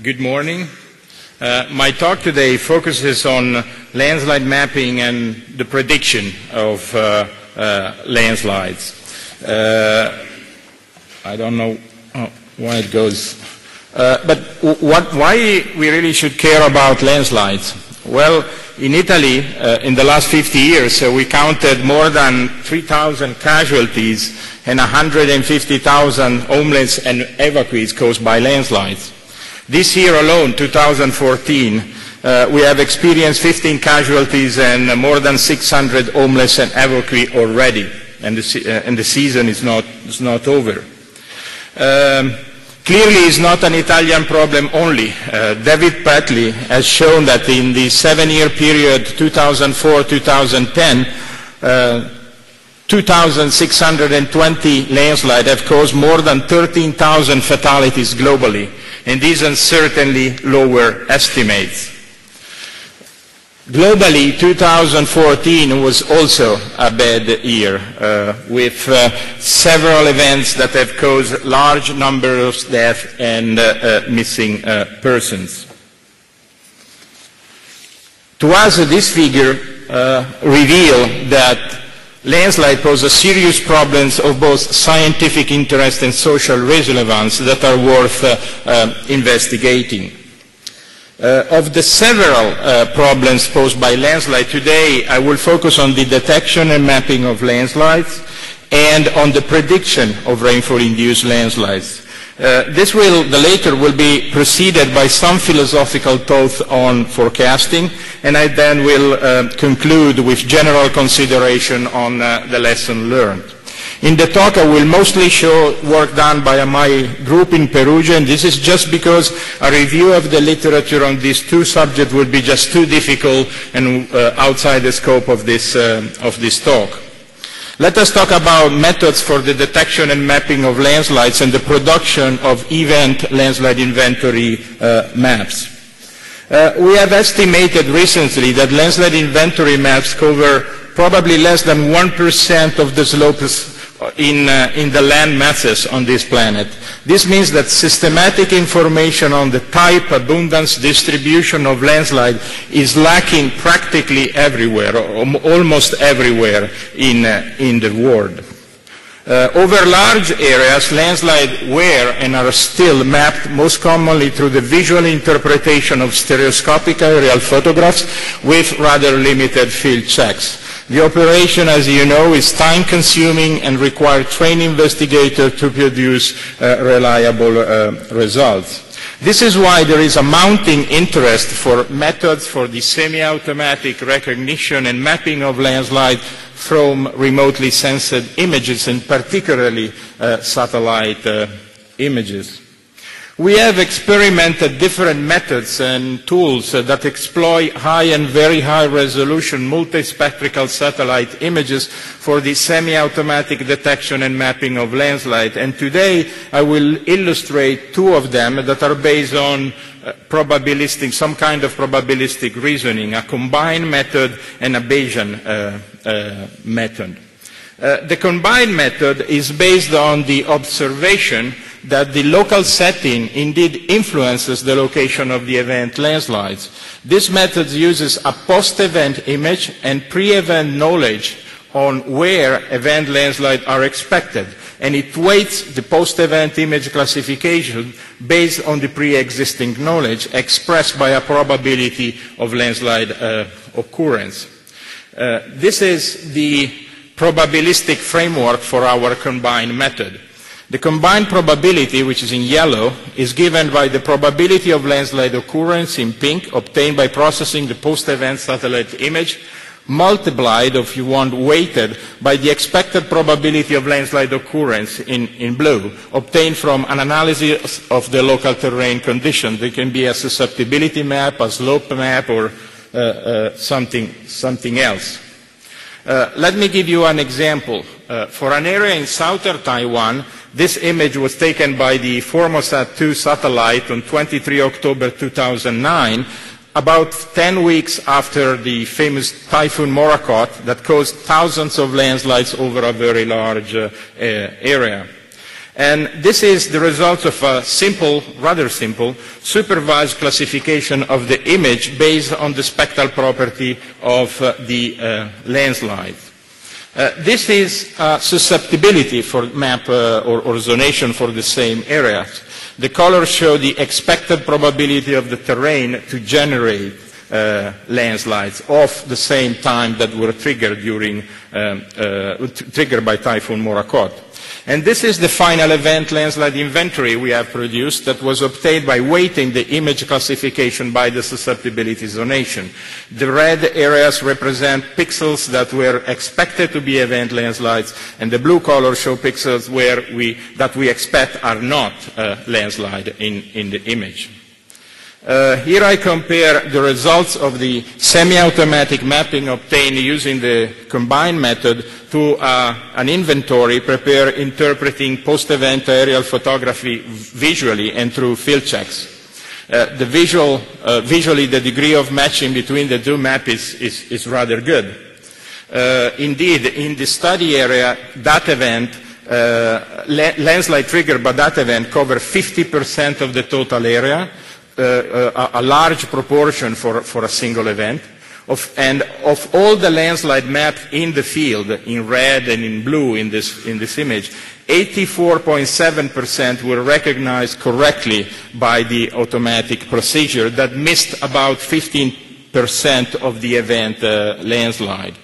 Good morning. My talk today focuses on landslide mapping and the prediction of landslides. I don't know why it goes. But why we really should care about landslides? Well, in Italy, in the last 50 years, we counted more than 3,000 casualties and 150,000 homeless and evacuees caused by landslides. This year alone, 2014, we have experienced 15 casualties and more than 600 homeless and evacuees already, and the season is not over. Clearly, it's not an Italian problem only. David Petley has shown that in the 7-year period, 2004-2010, 2,620 landslides have caused more than 13,000 fatalities globally, and these are certainly lower estimates. Globally, 2014 was also a bad year, with several events that have caused large numbers of deaths and missing persons. To us, this figure reveals that landslides pose serious problems of both scientific interest and social relevance that are worth investigating. Of the several problems posed by landslide today, I will focus on the detection and mapping of landslides and on the prediction of rainfall-induced landslides. The latter will be preceded by some philosophical thoughts on forecasting, and I then will conclude with general consideration on the lesson learned. In the talk, I will mostly show work done by my group in Perugia, and this is just because a review of the literature on these two subjects would be just too difficult and outside the scope of this talk. Let us talk about methods for the detection and mapping of landslides and the production of event landslide inventory maps. We have estimated recently that landslide inventory maps cover probably less than 1% of the slopes in the land masses on this planet. This means that systematic information on the type, abundance, distribution of landslide is lacking practically everywhere, or almost everywhere in the world. Over large areas, landslides were and are still mapped most commonly through the visual interpretation of stereoscopic aerial photographs with rather limited field checks. The operation, as you know, is time-consuming and requires trained investigators to produce reliable results. This is why there is a mounting interest for methods for the semi-automatic recognition and mapping of landslides from remotely sensed images, and particularly satellite images. We have experimented different methods and tools that exploit high and very high resolution multispectral satellite images for the semi-automatic detection and mapping of landslide. And today I will illustrate two of them that are based on probabilistic, some kind of probabilistic reasoning, a combined method and a Bayesian method. The combined method is based on the observation that the local setting indeed influences the location of the event landslides. This method uses a post-event image and pre-event knowledge on where event landslides are expected, and it weights the post-event image classification based on the pre-existing knowledge expressed by a probability of landslide occurrence. This is the probabilistic framework for our combined method. The combined probability, which is in yellow, is given by the probability of landslide occurrence in pink, obtained by processing the post-event satellite image, multiplied, if you want, weighted by the expected probability of landslide occurrence in blue, obtained from an analysis of the local terrain conditions. They can be a susceptibility map, a slope map, or something else. Let me give you an example. For an area in southern Taiwan, this image was taken by the Formosat 2 satellite on 23 October 2009, about 10 weeks after the famous Typhoon Morakot that caused thousands of landslides over a very large area. And this is the result of a simple, rather simple, supervised classification of the image based on the spectral property of the landslide. This is susceptibility for map or zonation for the same areas. The colors show the expected probability of the terrain to generate landslides of the same time that were triggered during triggered by Typhoon Morakot. And this is the final event landslide inventory we have produced that was obtained by weighting the image classification by the susceptibility zonation. The red areas represent pixels that were expected to be event landslides, and the blue colors show pixels that we expect are not landslide in the image. Here I compare the results of the semi-automatic mapping obtained using the combined method to an inventory prepared interpreting post-event aerial photography visually and through field checks. Visually, the degree of matching between the two maps is rather good. Indeed, in the study area, that event, landslide triggered by that event covered 50% of the total area, a large proportion for a single event. And of all the landslide maps in the field, in red and in blue in this image, 84.7% were recognized correctly by the automatic procedure that missed about 15% of the event landslide.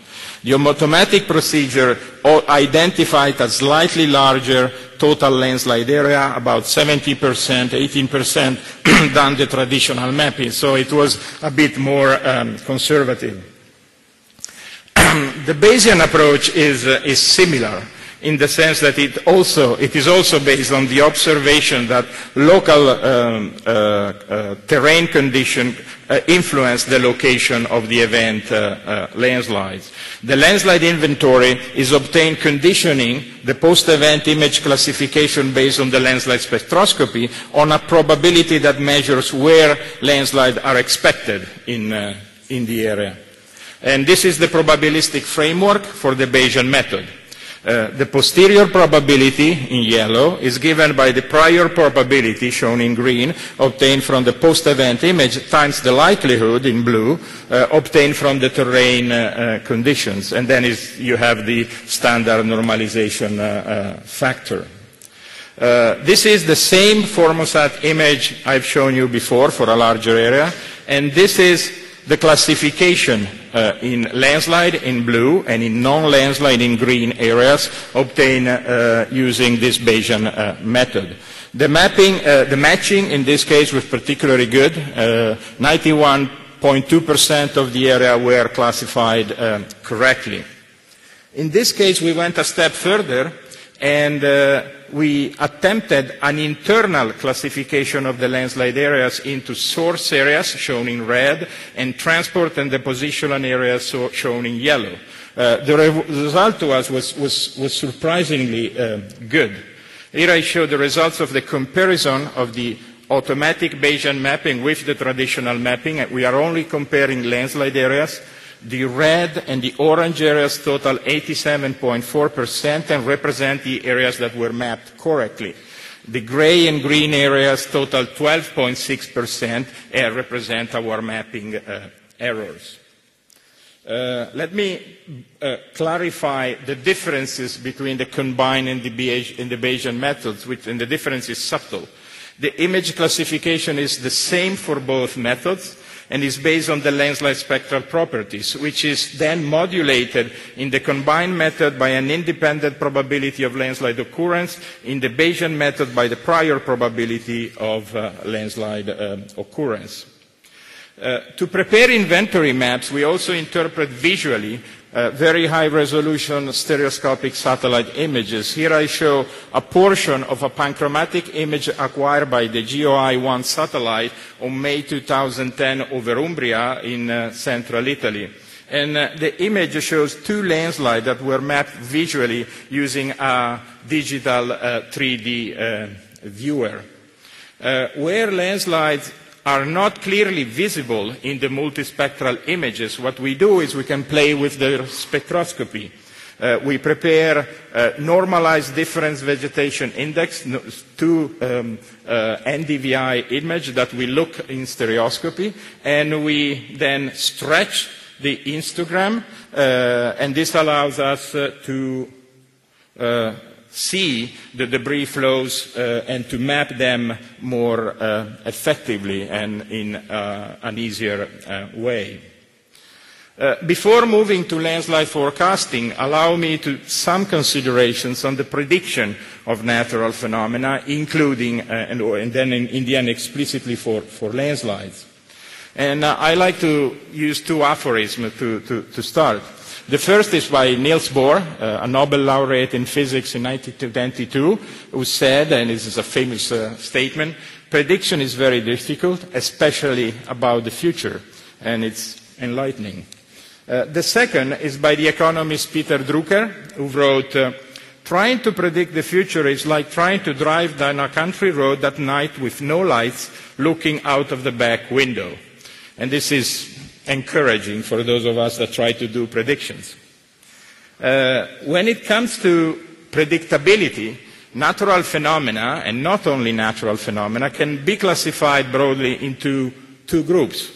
The automatic procedure identified a slightly larger total landslide area, about 70%, 18% than the traditional mapping, so it was a bit more conservative. The Bayesian approach is similar in the sense that it is also based on the observation that local terrain conditions influence the location of the event landslides. The landslide inventory is obtained conditioning the post-event image classification based on the landslide spectroscopy on a probability that measures where landslides are expected in the area. And this is the probabilistic framework for the Bayesian method. The posterior probability, in yellow, is given by the prior probability, shown in green, obtained from the post-event image, times the likelihood, in blue, obtained from the terrain conditions. And then you have the standard normalization factor. This is the same Formosat image I've shown you before for a larger area, and this is the classification in landslide in blue and in non-landslide in green areas obtained using this Bayesian method. The matching in this case was particularly good. 91.2% of the area were classified correctly. In this case, we went a step further and we attempted an internal classification of the landslide areas into source areas, shown in red, and transport and depositional areas shown in yellow. The result to us was surprisingly good. Here I show the results of the comparison of the automatic Bayesian mapping with the traditional mapping. We are only comparing landslide areas. The red and the orange areas total 87.4% and represent the areas that were mapped correctly. The gray and green areas total 12.6% and represent our mapping errors. Let me clarify the differences between the combined and the Bayesian methods, and the difference is subtle. The image classification is the same for both methods, and is based on the landslide spectral properties, which is then modulated in the combined method by an independent probability of landslide occurrence, in the Bayesian method by the prior probability of landslide occurrence. To prepare inventory maps, we also interpret visually very high-resolution stereoscopic satellite images. Here I show a portion of a panchromatic image acquired by the GOI-1 satellite on May 2010 over Umbria in central Italy. And the image shows two landslides that were mapped visually using a digital 3D viewer. Where landslides are not clearly visible in the multispectral images, what we do is we can play with the spectroscopy. We prepare normalized difference vegetation index, two NDVI image that we look in stereoscopy, and we then stretch the histogram, and this allows us to see the debris flows and to map them more effectively and in an easier way. Before moving to landslide forecasting, allow me to some considerations on the prediction of natural phenomena, including, and then in the end explicitly for landslides. And I like to use two aphorisms to start. The first is by Niels Bohr, a Nobel laureate in physics in 1922, who said, and this is a famous statement, prediction is very difficult, especially about the future, and it's enlightening. The second is by the economist Peter Drucker, who wrote, trying to predict the future is like trying to drive down a country road at night with no lights, looking out of the back window. And this is encouraging for those of us that try to do predictions. When it comes to predictability, natural phenomena, and not only natural phenomena, can be classified broadly into two groups.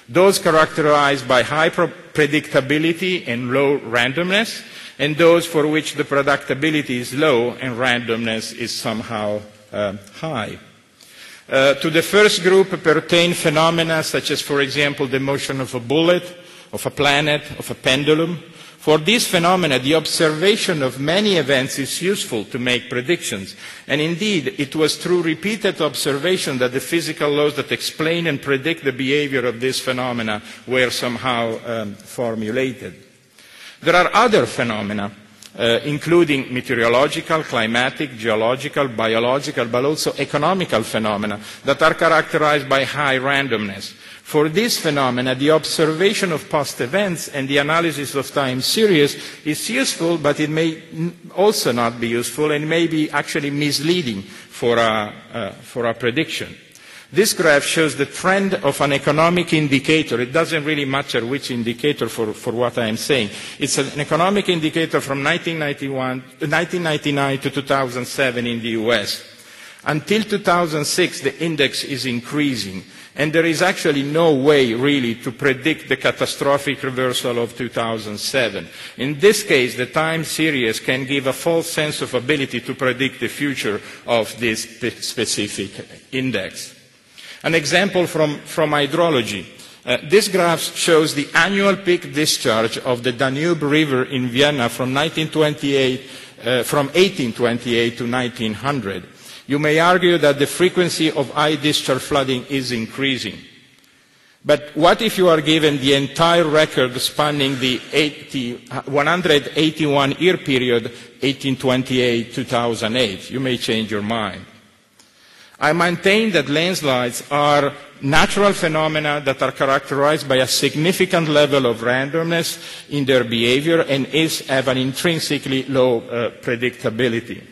Those characterized by high predictability and low randomness, and those for which the predictability is low and randomness is somehow high. To the first group pertain phenomena such as, for example, the motion of a bullet, of a planet, of a pendulum. For these phenomena, the observation of many events is useful to make predictions. And indeed, it was through repeated observation that the physical laws that explain and predict the behavior of these phenomena were somehow formulated. There are other phenomena, including meteorological, climatic, geological, biological, but also economical phenomena that are characterized by high randomness. For these phenomena, the observation of past events and the analysis of time series is useful, but it may also not be useful and may be actually misleading for a prediction. This graph shows the trend of an economic indicator. It doesn't really matter which indicator for what I am saying. It's an economic indicator from 1999 to 2007 in the US. Until 2006, the index is increasing, and there is actually no way really to predict the catastrophic reversal of 2007. In this case, the time series can give a false sense of ability to predict the future of this specific index. An example from hydrology. This graph shows the annual peak discharge of the Danube River in Vienna from 1828 to 1900. You may argue that the frequency of high discharge flooding is increasing. But what if you are given the entire record spanning the 181-year period, 1828-2008? You may change your mind. I maintain that landslides are natural phenomena that are characterized by a significant level of randomness in their behavior and have an intrinsically low predictability.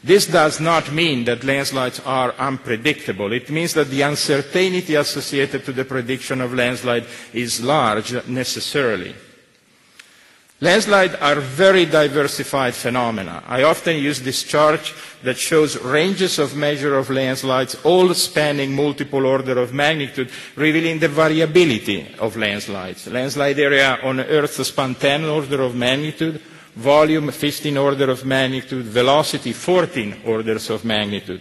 This does not mean that landslides are unpredictable. It means that the uncertainty associated to the prediction of landslide is large necessarily. Landslides are very diversified phenomena. I often use this chart that shows ranges of measure of landslides, all spanning multiple order of magnitude, revealing the variability of landslides. Landslide area on Earth span 10 order of magnitude, volume 15 order of magnitude, velocity 14 orders of magnitude.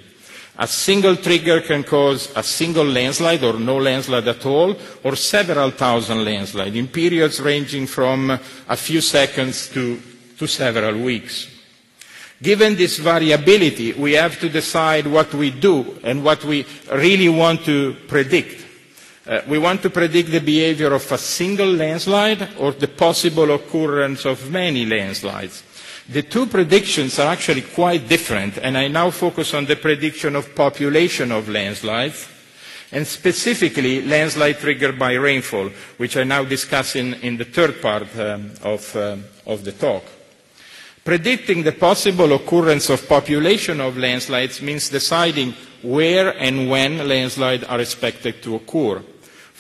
A single trigger can cause a single landslide or no landslide at all, or several thousand landslides in periods ranging from a few seconds to several weeks. Given this variability, we have to decide what we do and what we really want to predict. We want to predict the behavior of a single landslide or the possible occurrence of many landslides. The two predictions are actually quite different, and I now focus on the prediction of population of landslides, and specifically landslide triggered by rainfall, which I now discuss in the third part of the talk. Predicting the possible occurrence of population of landslides means deciding where and when landslides are expected to occur.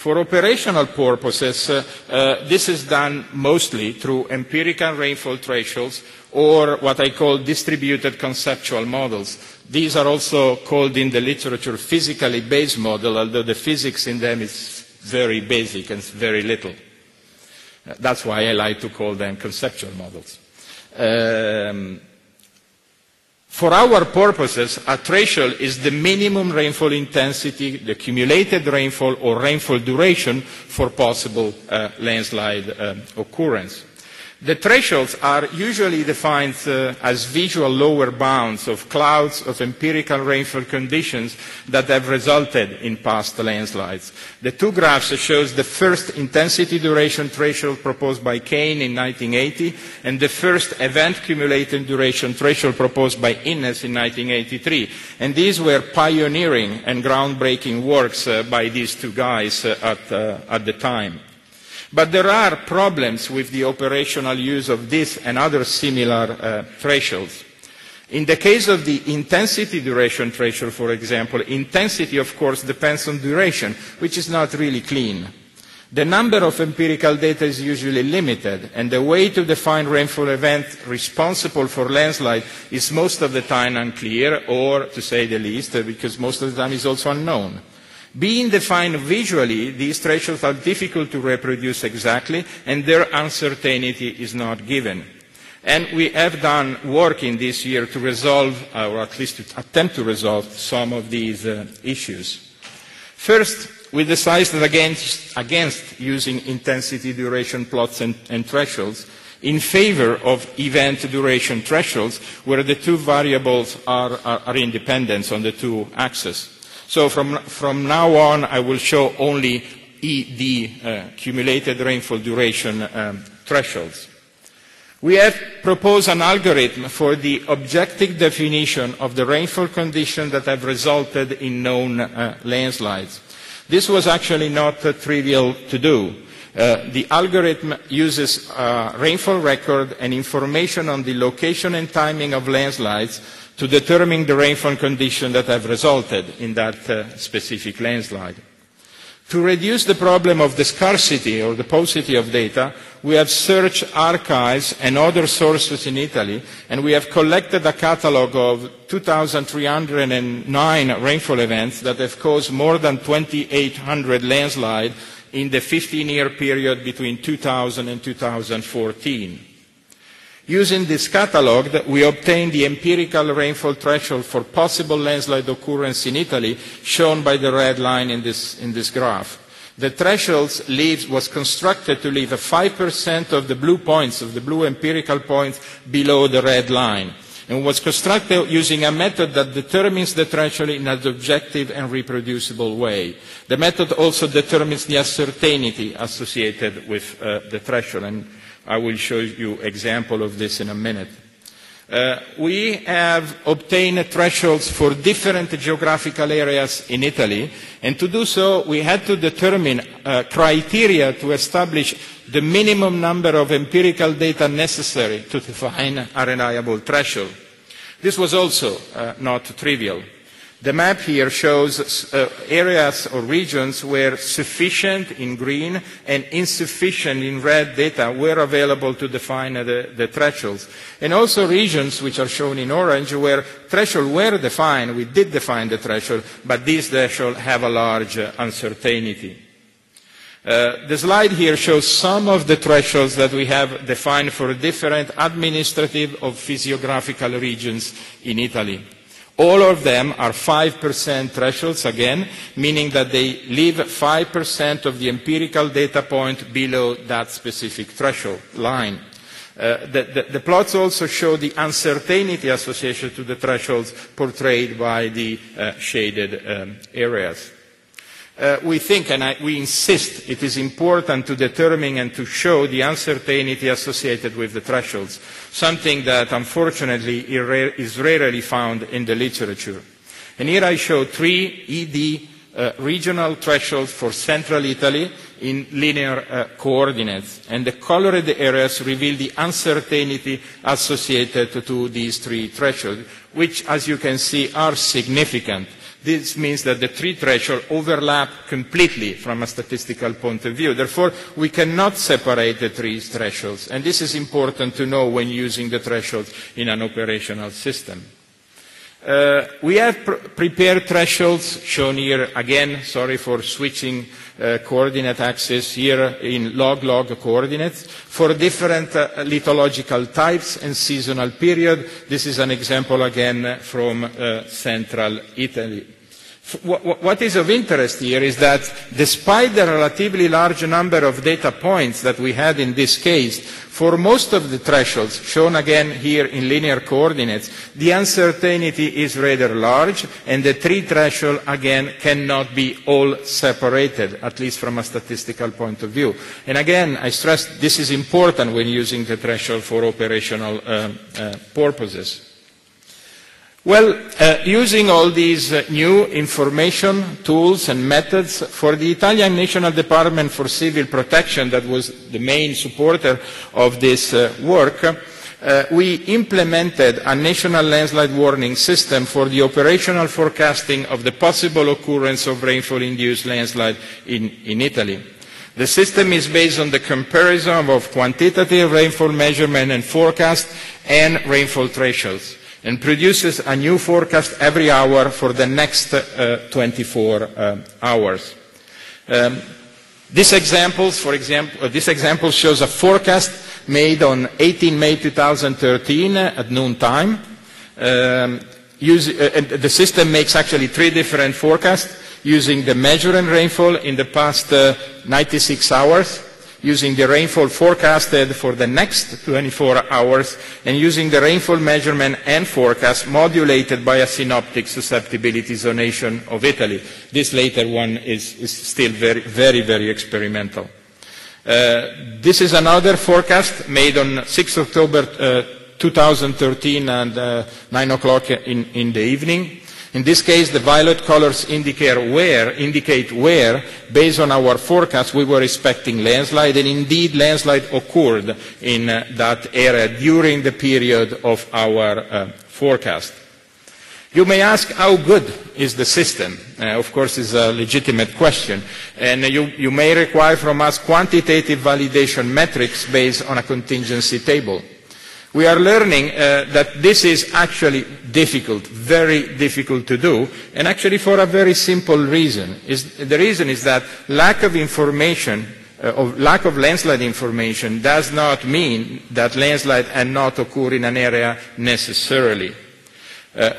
For operational purposes, this is done mostly through empirical rainfall thresholds or what I call distributed conceptual models. These are also called in the literature physically based model, although the physics in them is very basic and very little. That's why I like to call them conceptual models. For our purposes, a threshold is the minimum rainfall intensity, the cumulated rainfall or rainfall duration for possible landslide occurrence. The thresholds are usually defined as visual lower bounds of clouds of empirical rainfall conditions that have resulted in past landslides. The two graphs shows the first intensity duration threshold proposed by Kane in 1980 and the first event cumulative duration threshold proposed by Innes in 1983. And these were pioneering and groundbreaking works by these two guys at the time. But there are problems with the operational use of this and other similar thresholds. In the case of the intensity duration threshold, for example, intensity, of course, depends on duration, which is not really clean. The number of empirical data is usually limited, and the way to define rainfall event responsible for landslide is most of the time unclear, or, to say the least, because most of the time is also unknown. Being defined visually, these thresholds are difficult to reproduce exactly, and their uncertainty is not given. And we have done work in this year to resolve, or at least to attempt to resolve, some of these issues. First, we decided against using intensity duration plots and thresholds in favor of event duration thresholds, where the two variables are independent on the two axes. So from now on, I will show only ED, cumulated rainfall duration thresholds. We have proposed an algorithm for the objective definition of the rainfall conditions that have resulted in known landslides. This was actually not trivial to do. The algorithm uses rainfall record and information on the location and timing of landslides to determine the rainfall conditions that have resulted in that specific landslide. To reduce the problem of the scarcity or the paucity of data, we have searched archives and other sources in Italy, and we have collected a catalogue of 2,309 rainfall events that have caused more than 2,800 landslides in the 15-year period between 2000 and 2014. Using this catalogue, we obtained the empirical rainfall threshold for possible landslide occurrence in Italy, shown by the red line in this graph. The threshold was constructed to leave 5% of the blue points, of the blue empirical points, below the red line, and was constructed using a method that determines the threshold in an objective and reproducible way. The method also determines the uncertainty associated with the threshold, and I will show you an example of this in a minute. We have obtained thresholds for different geographical areas in Italy, and to do so, we had to determine criteria to establish the minimum number of empirical data necessary to define a reliable threshold. This was also not trivial. The map here shows areas or regions where sufficient in green and insufficient in red data were available to define the thresholds. And also regions which are shown in orange where thresholds were defined, we did define the threshold, but these thresholds have a large uncertainty. The slide here shows some of the thresholds that we have defined for different administrative or physiographical regions in Italy. All of them are 5% thresholds, again, meaning that they leave 5% of the empirical data point below that specific threshold line. The plots also show the uncertainty associated to the thresholds portrayed by the shaded areas. We think, and we insist, it is important to determine and to show the uncertainty associated with the thresholds, something that unfortunately is rarely found in the literature. And here I show 3 ED regional thresholds for central Italy in linear coordinates, and the colored areas reveal the uncertainty associated to these 3 thresholds, which, as you can see, are significant. This means that the three thresholds overlap completely from a statistical point of view. Therefore, we cannot separate the three thresholds, and this is important to know when using the thresholds in an operational system. We have prepared thresholds shown here again, sorry for switching coordinate axis here in log-log coordinates for different lithological types and seasonal period. This is an example again from central Italy. What is of interest here is that despite the relatively large number of data points that we had in this case, for most of the thresholds, shown again here in linear coordinates, the uncertainty is rather large, and the three thresholds, again, cannot be all separated, at least from a statistical point of view. And again, I stress this is important when using the threshold for operational purposes. Well, using all these new information, tools and methods, for the Italian National Department for Civil Protection, that was the main supporter of this work, we implemented a national landslide warning system for the operational forecasting of the possible occurrence of rainfall-induced landslide in Italy. The system is based on the comparison of quantitative rainfall measurement and forecast and rainfall thresholds, and produces a new forecast every hour for the next 24 hours. This example shows a forecast made on 18 May 2013 at noon time. The system makes actually three different forecasts using the measured rainfall in the past 96 hours, using the rainfall forecasted for the next 24 hours, and using the rainfall measurement and forecast modulated by a synoptic susceptibility zonation of Italy. This later one is still very experimental. This is another forecast made on 6 October 2013 and 9 o'clock in the evening. In this case, the violet colors indicate where, based on our forecast, we were expecting landslide, and indeed landslide occurred in that area during the period of our forecast. You may ask, how good is the system? Of course, it's a legitimate question, and you may require from us quantitative validation metrics based on a contingency table. We are learning that this is actually difficult, very difficult to do, and actually for a very simple reason. The reason is that lack of information, lack of landslide information does not mean that landslide had not occurred in an area necessarily.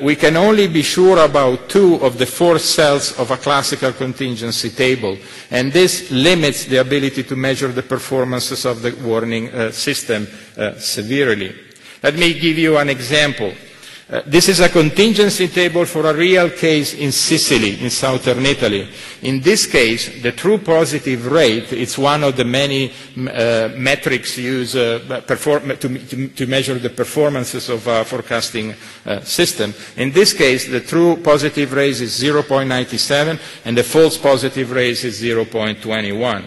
We can only be sure about 2 of the 4 cells of a classical contingency table, and this limits the ability to measure the performances of the warning system severely. Let me give you an example. This is a contingency table for a real case in Sicily, in southern Italy. In this case, the true positive rate, it's one of the many metrics used to measure the performances of a forecasting system. In this case, the true positive rate is 0.97 and the false positive rate is 0.21.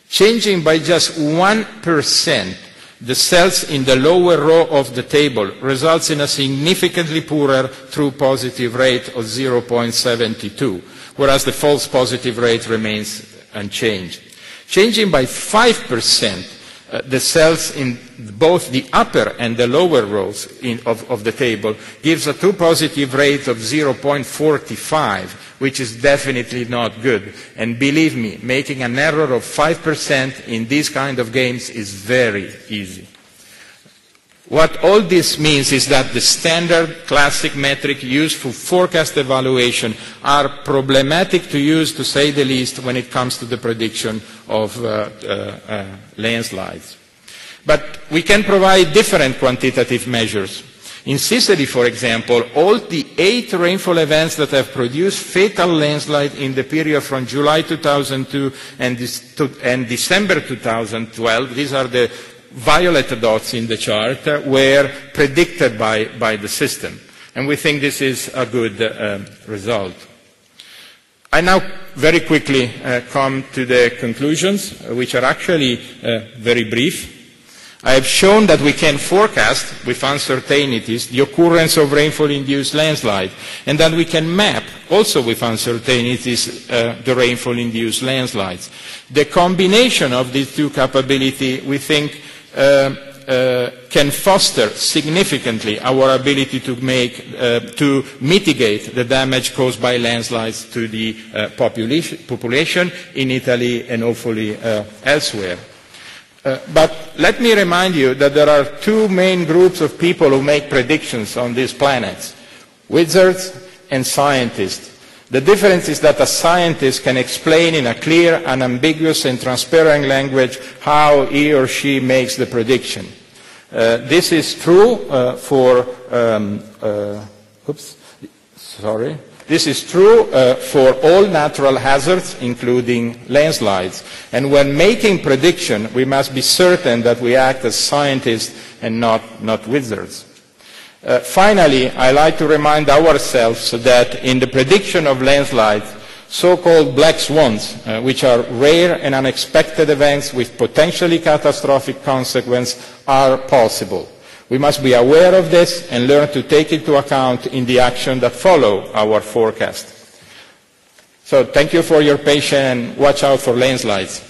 Changing by just 1% the cells in the lower row of the table results in a significantly poorer true positive rate of 0.72, whereas the false positive rate remains unchanged. Changing by 5% the cells in both the upper and the lower rows of the table gives a true positive rate of 0.45, which is definitely not good. And believe me, making an error of 5% in these kind of games is very easy. What all this means is that the standard classic metric used for forecast evaluation are problematic to use, to say the least, when it comes to the prediction of landslides. But we can provide different quantitative measures. In Sicily, for example, all the 8 rainfall events that have produced fatal landslide in the period from July 2002 and December 2012, these are the violet dots in the chart, were predicted by the system. And we think this is a good result. I now very quickly come to the conclusions, which are actually very brief. I have shown that we can forecast with uncertainties the occurrence of rainfall-induced landslide, and that we can map also with uncertainties the rainfall-induced landslides. The combination of these two capabilities, we think, can foster significantly our ability to mitigate the damage caused by landslides to the population in Italy and hopefully elsewhere. But let me remind you that there are two main groups of people who make predictions on these planets: wizards and scientists. The difference is that a scientist can explain in a clear, unambiguous and transparent language how he or she makes the prediction. This is true This is true for all natural hazards, including landslides. And when making prediction, we must be certain that we act as scientists and not wizards. Finally, I like to remind ourselves that in the prediction of landslides, so-called black swans, which are rare and unexpected events with potentially catastrophic consequences, are possible. We must be aware of this and learn to take it into account in the action that follow our forecast. So thank you for your patience and watch out for landslides.